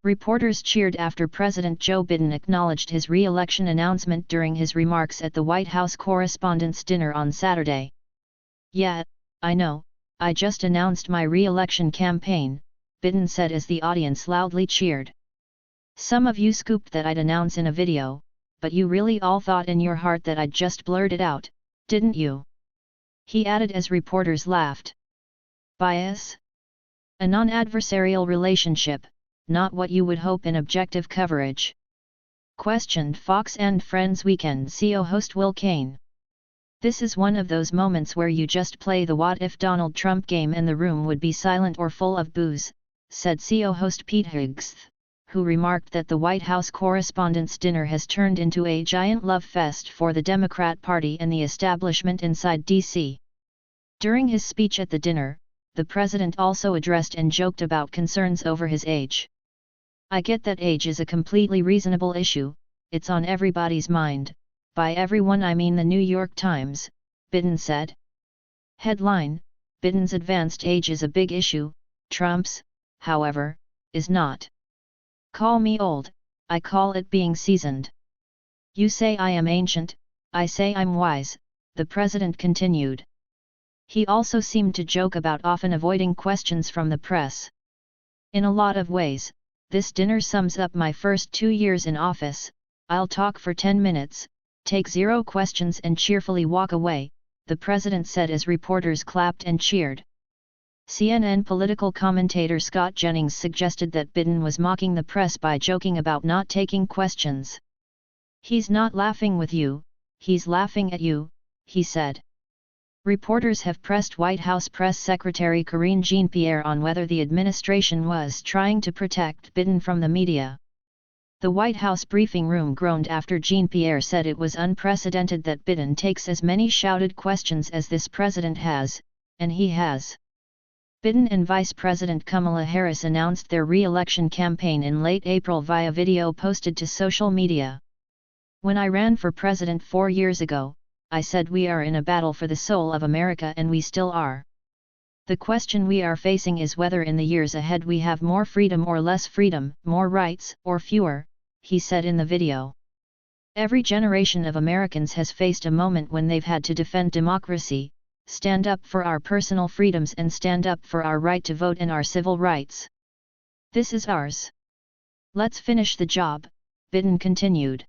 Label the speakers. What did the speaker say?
Speaker 1: Reporters cheered after President Joe Biden acknowledged his re-election announcement during his remarks at the White House Correspondents' dinner on Saturday. "Yeah, I know, I just announced my re-election campaign," Biden said as the audience loudly cheered. "Some of you scooped that I'd announce in a video, but you really all thought in your heart that I'd just blurt it out, didn't you?" he added as reporters laughed. Bias? A non-adversarial relationship, not what you would hope in objective coverage, questioned Fox and Friends Weekend CEO host Will Cain. "This is one of those moments where you just play the what if Donald Trump game and the room would be silent or full of booze," said CEO host Pete Hegseth, who remarked that the White House Correspondents' dinner has turned into a giant love fest for the Democrat Party and the establishment inside D.C. During his speech at the dinner, the president also addressed and joked about concerns over his age. "I get that age is a completely reasonable issue, it's on everybody's mind, by everyone I mean the New York Times," Biden said. Headline: Biden's advanced age is a big issue, Trump's, however, is not. "Call me old, I call it being seasoned. You say I am ancient, I say I'm wise," the president continued. He also seemed to joke about often avoiding questions from the press. "In a lot of ways, this dinner sums up my first 2 years in office. I'll talk for 10 minutes, take 0 questions and cheerfully walk away," the president said as reporters clapped and cheered. CNN political commentator Scott Jennings suggested that Biden was mocking the press by joking about not taking questions. "He's not laughing with you, he's laughing at you," he said. Reporters have pressed White House Press Secretary Karine Jean-Pierre on whether the administration was trying to protect Biden from the media. The White House briefing room groaned after Jean-Pierre said it was unprecedented that Biden takes as many shouted questions as this president has, and he has. Biden and Vice President Kamala Harris announced their re-election campaign in late April via video posted to social media. "When I ran for president 4 years ago, I said we are in a battle for the soul of America and we still are. The question we are facing is whether in the years ahead we have more freedom or less freedom, more rights or fewer," he said in the video. "Every generation of Americans has faced a moment when they've had to defend democracy, stand up for our personal freedoms and stand up for our right to vote and our civil rights. This is ours. Let's finish the job," Biden continued.